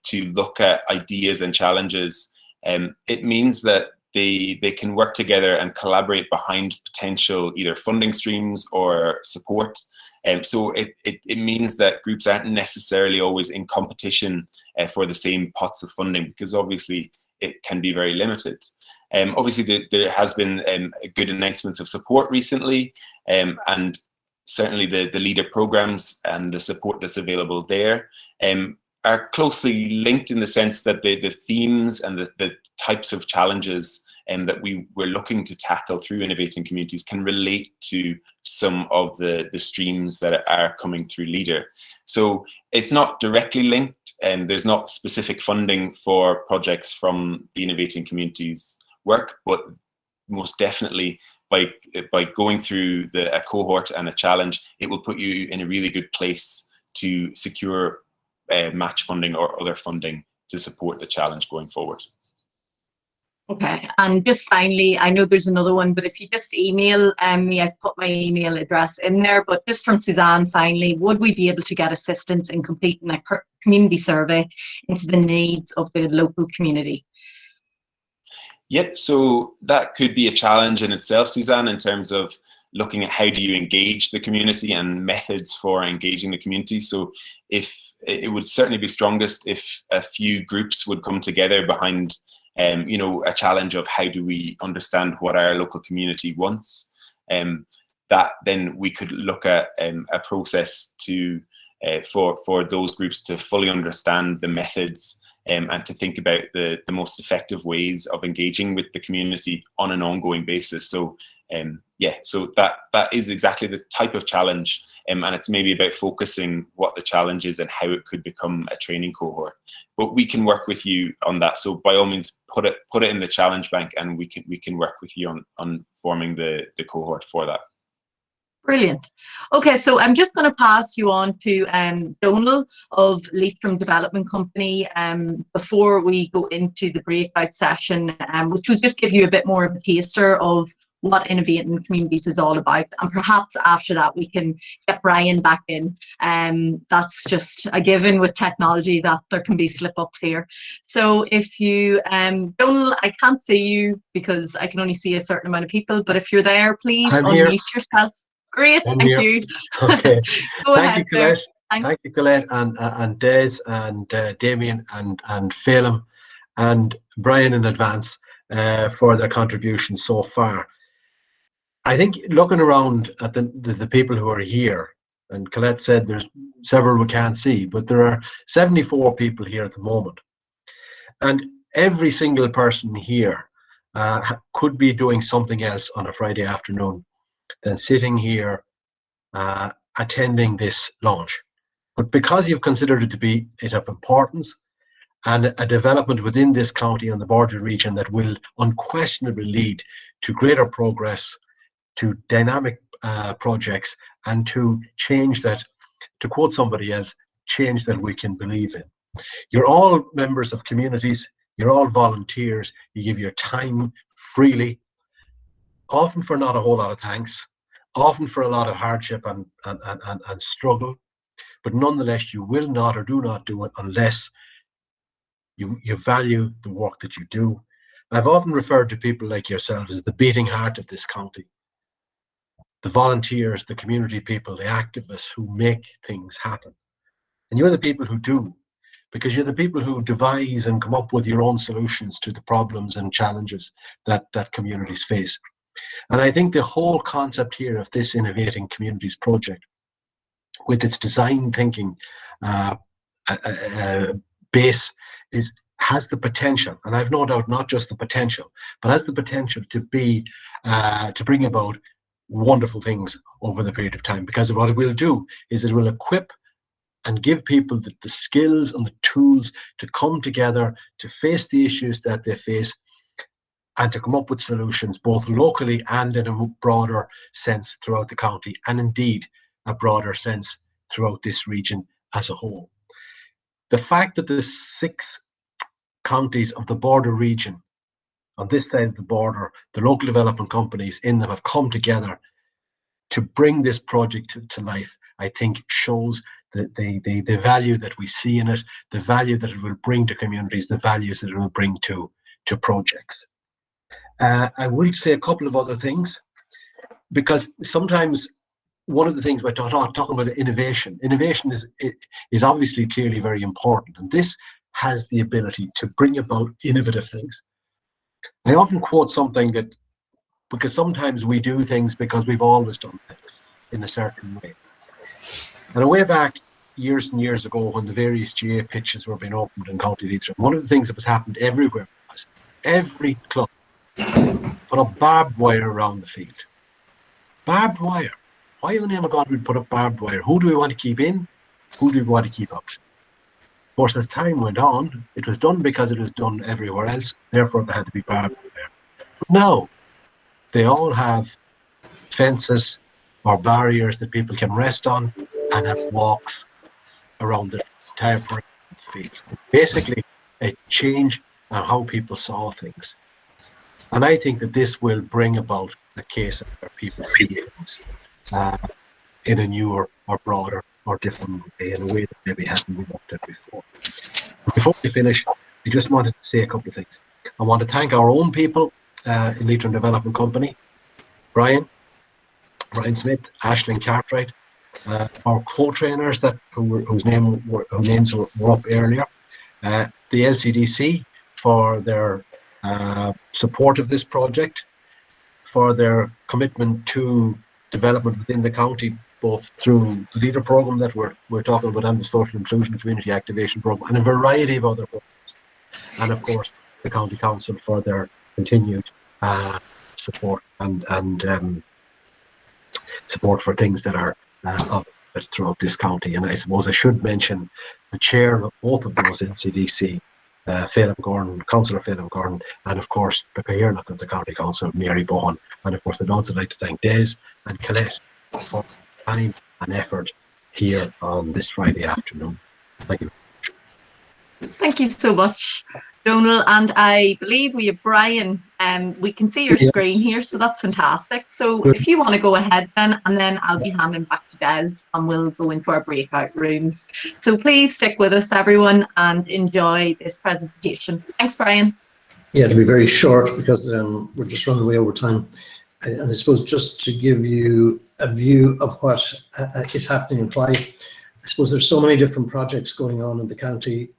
to look at ideas and challenges, it means that they can work together and collaborate behind potential either funding streams or support. So it means that groups aren't necessarily always in competition for the same pots of funding, because obviously it can be very limited. Obviously there has been good announcements of support recently, and certainly the leader programs and the support that's available there are closely linked in the sense that the themes and the types of challenges that we're looking to tackle through Innovating Communities can relate to some of the streams that are coming through leader. So it's not directly linked, and there's not specific funding for projects from the Innovating Communities work, but most definitely by going through a cohort and a challenge, it will put you in a really good place to secure match funding or other funding to support the challenge going forward. Okay, and just finally, I know there's another one, but if you just email me, I've put my email address in there, but just from Suzanne, finally, would we be able to get assistance in completing a community survey into the needs of the local community? Yep, so that could be a challenge in itself, Suzanne, in terms of looking at how do you engage the community and methods for engaging the community. So if it would certainly be strongest if a few groups would come together behind a challenge of how do we understand what our local community wants. That then we could look at a process to for those groups to fully understand the methods and to think about the most effective ways of engaging with the community on an ongoing basis. So yeah, so that is exactly the type of challenge, and it's maybe about focusing what the challenge is and how it could become a training cohort. But we can work with you on that. So by all means, put it in the challenge bank, and we can work with you on forming the cohort for that. Brilliant. Okay, so I'm just going to pass you on to Donegal of Leitrim Development Company before we go into the breakout session, which will just give you a bit more of a taster of what Innovating Communities is all about. And perhaps after that, we can get Brian back in. That's just a given with technology that there can be slip-ups here. So if you, Donal, I can't see you because I can only see a certain amount of people, but if you're there, please unmute yourself. Great, thank you. Okay. Go Thank ahead, you, Colette. sir. Thanks. Thank you, Colette, and Des, and Damien, and Phelim, and Brian in advance for their contributions so far. I think looking around at the people who are here, and Colette said there's several we can't see, but there are 74 people here at the moment. And every single person here could be doing something else on a Friday afternoon than sitting here attending this launch. But because you've considered it to be of importance and a development within this county and the border region that will unquestionably lead to greater progress, to dynamic projects, and to change that, to quote somebody else, change that we can believe in. You're all members of communities, you're all volunteers, you give your time freely, often for not a whole lot of thanks, often for a lot of hardship and struggle, but nonetheless you will not or do not do it unless you value the work that you do. I've often referred to people like yourself as the beating heart of this county. The volunteers, the community people, the activists who make things happen. And you're the people who do, because you're the people who devise and come up with your own solutions to the problems and challenges that communities face. And I think the whole concept here of this Innovating Communities project, with its design thinking base, has the potential, and I've no doubt not just the potential, but has the potential to be to bring about wonderful things over the period of time. Because what it will do is it will equip and give people the skills and the tools to come together, to face the issues that they face, and to come up with solutions both locally and in a broader sense throughout the county, and indeed a broader sense throughout this region as a whole. The fact that the 6 counties of the border region on this side of the border, the local development companies in them have come together to bring this project to life, I think shows the value that we see in it, the value that it will bring to communities, the values that it will bring to projects. I will say a couple of other things, because sometimes one of the things we're talking about innovation is obviously clearly very important, and this has the ability to bring about innovative things. I often quote something that, because sometimes we do things because we've always done things in a certain way. And way back years and years ago, when the various GA pitches were being opened in County Leitrim, one of the things that was happened everywhere was every club put up barbed wire around the field. Barbed wire. Why in the name of God would we put up barbed wire? Who do we want to keep in? Who do we want to keep out? Of course, as time went on, it was done because it was done everywhere else. Therefore, there had to be barbed wire. But now, they all have fences or barriers that people can rest on and have walks around the entire perimeter of the field. Basically, a change on how people saw things. And I think that this will bring about a case where people see things in a newer or broader or different way, in a way that maybe hasn't been looked at before. Before we finish, I just wanted to say a couple of things. I want to thank our own people in Leitrim Development Company, Brian Smith, Aisling Cartwright, our co-trainers whose names were up earlier, the LCDC for their support of this project, for their commitment to development within the county, both through the LEADER program that we're talking about and the Social Inclusion Community Activation program and a variety of other programs. And of course, the County Council for their continued support and support for things that are throughout this county. And I suppose I should mention the chair of both of those NCDC, Councillor Phelim Gordon, and of course the Cairnach of the County Council, Mary Bohan. And of course I'd also like to thank Des and Colette for time and effort here on this Friday afternoon. Thank you. Thank you so much, Donal, and I believe we have Brian. We can see your screen here, so that's fantastic. So if you want to go ahead then, and then I'll be handing back to Des and we'll go into our breakout rooms. So please stick with us, everyone, and enjoy this presentation. Thanks, Brian. Yeah, it'll be very short because we're just running away over time. And I suppose just to give you a view of what is happening and why, I suppose there's so many different projects going on in the county.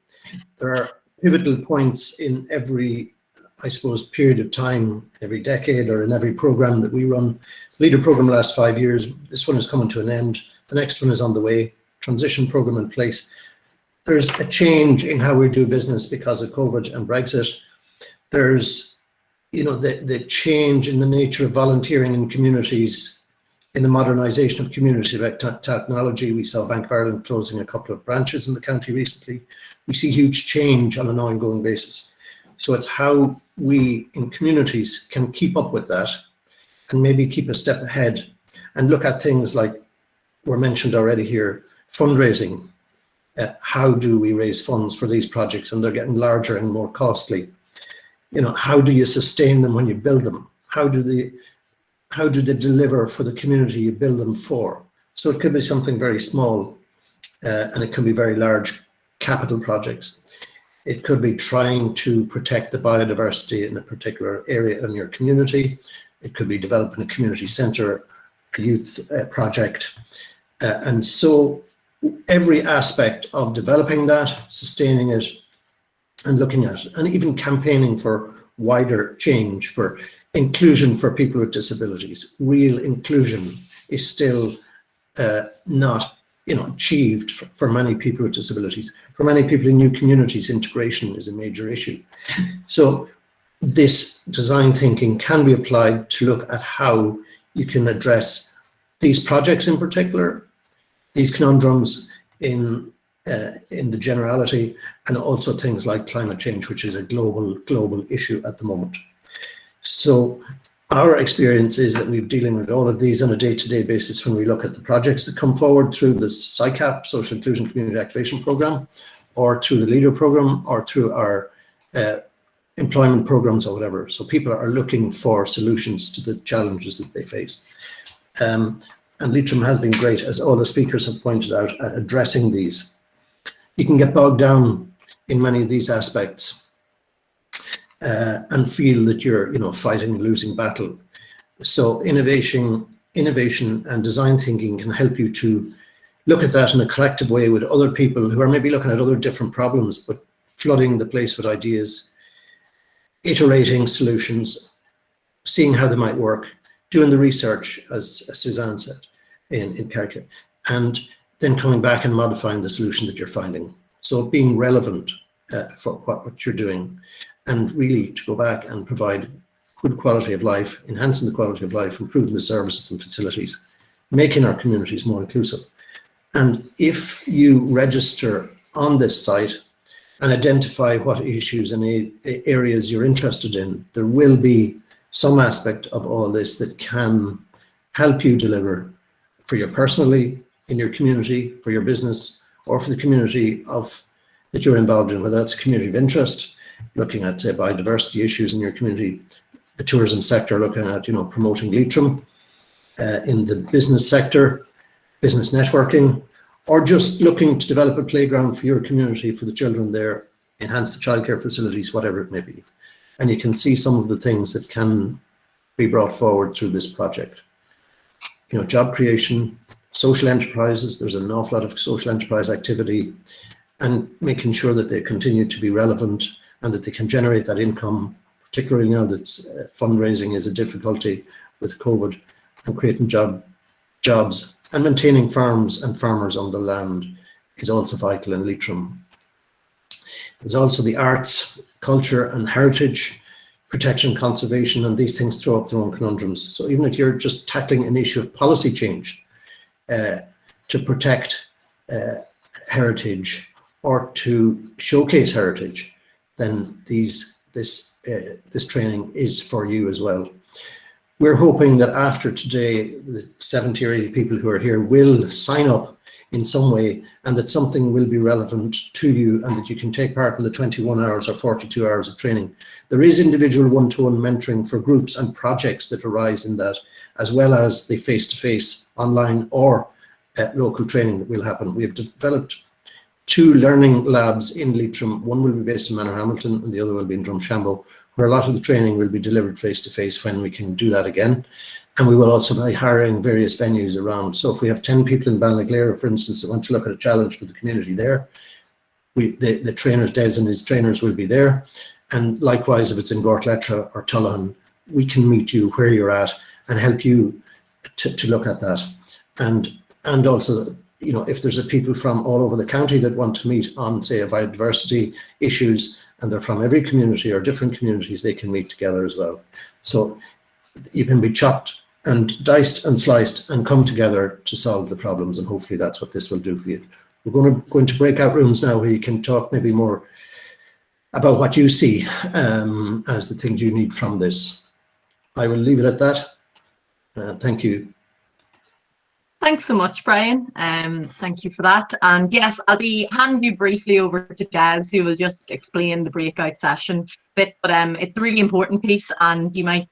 There are pivotal points in every, I suppose, period of time, every decade or in every program that we run. The Leader program lasts 5 years. This one is coming to an end. The next one is on the way. Transition program in place. There's a change in how we do business because of COVID and Brexit. There's, you know, the change in the nature of volunteering in communities, in the modernisation of community technology. We saw Bank of Ireland closing a couple of branches in the county recently. We see huge change on an ongoing basis. So it's how we in communities can keep up with that and maybe keep a step ahead and look at things like were mentioned already here, fundraising. How do we raise funds for these projects? And they're getting larger and more costly. You know, how do you sustain them when you build them? How do they deliver for the community you build them for? So it could be something very small and it could be very large capital projects. It could be trying to protect the biodiversity in a particular area in your community. It could be developing a community centre, a youth project. And so every aspect of developing that, sustaining it, and looking at it, and even campaigning for wider change, for inclusion for people with disabilities. Real inclusion is still not, you know, achieved for many people with disabilities. For many people in new communities, integration is a major issue. So this design thinking can be applied to look at how you can address these projects in particular, these conundrums in the generality, and also things like climate change, which is a global issue at the moment. So our experience is that we're dealing with all of these on a day-to-day basis when we look at the projects that come forward through the SICAP, Social Inclusion Community Activation Programme, or through the Leader Programme, or through our employment programs or whatever. So people are looking for solutions to the challenges that they face. And Leitrim has been great, as all the speakers have pointed out, at addressing these. You can get bogged down in many of these aspects and feel that you're, you know, fighting a losing battle. So innovation and design thinking can help you to look at that in a collective way with other people who are maybe looking at other different problems, but flooding the place with ideas, iterating solutions, seeing how they might work, doing the research, as Suzanne said, in Kerkin, and then coming back and modifying the solution that you're finding. So being relevant for what you're doing, and really to go back and provide good quality of life, enhancing the quality of life, improving the services and facilities, making our communities more inclusive. And if you register on this site and identify what issues and areas you're interested in, there will be some aspect of all this that can help you deliver for you personally, in your community, for your business, or for the community that you're involved in, whether that's a community of interest, looking at biodiversity issues in your community, the tourism sector, looking at, you know, promoting Leitrim, in the business sector, business networking, or just looking to develop a playground for your community, for the children there, enhance the childcare facilities, whatever it may be. And you can see some of the things that can be brought forward through this project. You know, job creation, social enterprises, there's an awful lot of social enterprise activity, and making sure that they continue to be relevant and that they can generate that income, particularly now that fundraising is a difficulty with COVID, and creating jobs and maintaining farms and farmers on the land is also vital in Leitrim. There's also the arts, culture and heritage, protection, conservation, and these things throw up their own conundrums. So even if you're just tackling an issue of policy change to protect heritage or to showcase heritage, then this training is for you as well. We're hoping that after today, the 70 or 80 people who are here will sign up in some way, and that something will be relevant to you, and that you can take part in the 21 hours or 42 hours of training. There is individual one-to-one mentoring for groups and projects that arise in that, as well as the face-to-face online or local training that will happen. We have developed 2 learning labs in Leitrim. One will be based in Manorhamilton and the other will be in Drumshanbo, where a lot of the training will be delivered face-to-face when we can do that again. And we will also be hiring various venues around. So if we have 10 people in Ballinaglear, for instance, that want to look at a challenge for the community there, the trainers, Des and his trainers, will be there. And likewise, if it's in Gortletra or Tullahan, we can meet you where you're at and help you to look at that. And also, you know, if there's a people from all over the county that want to meet on, say, biodiversity issues, and they're from every community or different communities, they can meet together as well. So you can be chopped and diced and sliced and come together to solve the problems, and hopefully that's what this will do for you. We're going to go into breakout rooms now where you can talk maybe more about what you see as the things you need from this. I will leave it at that. Thank you. Thanks so much, Brian. Thank you for that. And yes, I'll be handing you briefly over to Des, who will just explain the breakout session bit. But it's a really important piece, and you might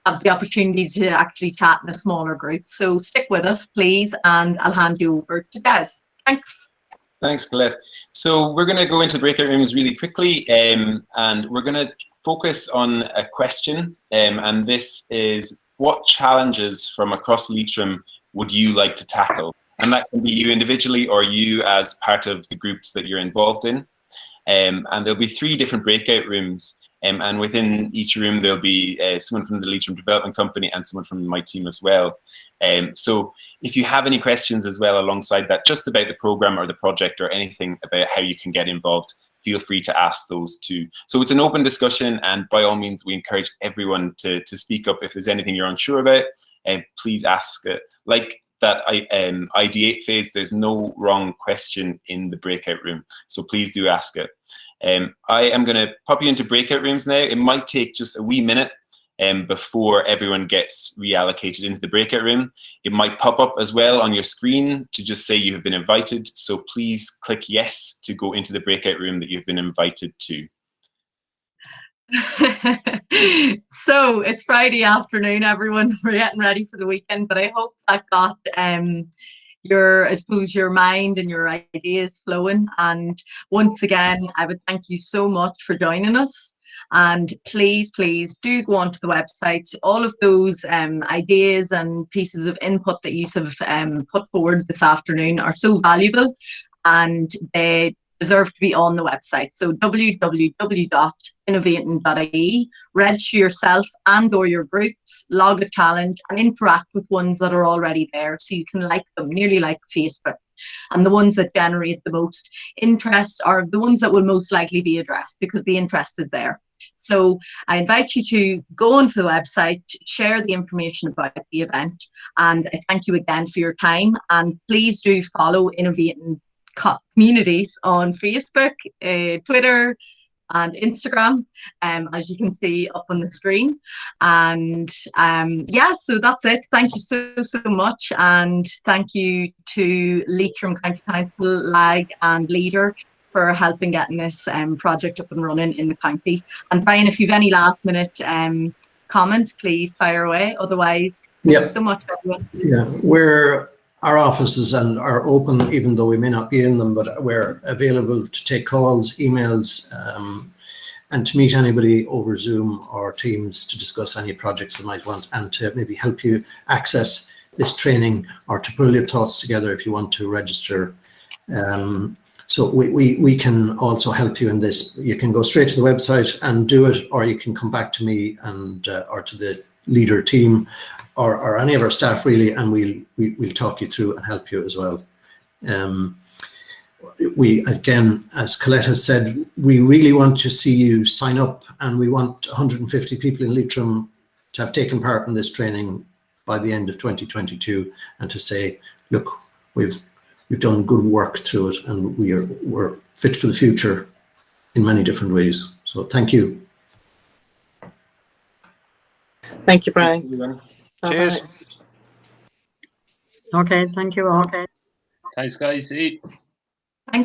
have the opportunity to actually chat in a smaller group. So stick with us, please, and I'll hand you over to Des. Thanks. Thanks, Colette. So we're going to go into breakout rooms really quickly, and we're going to focus on a question, and this is: what challenges from across Leitrim would you like to tackle? And that can be you individually or you as part of the groups that you're involved in. And there'll be 3 different breakout rooms. And within each room, there'll be someone from the Leitrim Development Company and someone from my team as well. So if you have any questions as well alongside that, just about the program or the project or anything about how you can get involved, feel free to ask those too. So it's an open discussion, and by all means, we encourage everyone to speak up if there's anything you're unsure about, and please ask it. Like that ideate phase, there's no wrong question in the breakout room, so please do ask it. I am going to pop you into breakout rooms now. It might take just a wee minute before everyone gets reallocated into the breakout room. It might pop up as well on your screen to just say you have been invited, so please click yes to go into the breakout room that you've been invited to. So it's Friday afternoon, everyone. We're getting ready for the weekend, but I hope that got I suppose your mind and your ideas flowing. And once again, I would thank you so much for joining us. And please do go onto the website. All of those ideas and pieces of input that you have put forward this afternoon are so valuable, and they deserve to be on the website. So www.innovating.ie, register yourself and or your groups, log a challenge and interact with ones that are already there, so you can like them, nearly like Facebook. And the ones that generate the most interest are the ones that will most likely be addressed, because the interest is there. So I invite you to go onto the website, share the information about the event, and I thank you again for your time. And please do follow Innovating Communities on Facebook, Twitter and Instagram, as you can see up on the screen. And yeah, so that's it. Thank you so much, and thank you to Leitrim County Council, LAG and Leader for helping getting this project up and running in the county. And Brian, if you've any last minute comments, please fire away. Otherwise, thank you so much, everyone. Yeah, our offices are open, even though we may not be in them, but we're available to take calls, emails, and to meet anybody over Zoom or Teams to discuss any projects they might want, and to maybe help you access this training, or to pull your thoughts together if you want to register. So we can also help you in this. You can go straight to the website and do it, or you can come back to me and or to the Leader team, or any of our staff really, and we'll talk you through and help you as well. We, again, as Colette has said, we really want to see you sign up, and we want 150 people in Leitrim to have taken part in this training by the end of 2022, and to say, look, we've done good work through it, and we're fit for the future in many different ways. So thank you. Thank you, Brian. Cheers. Okay, thank you all. Thanks, guys. See you.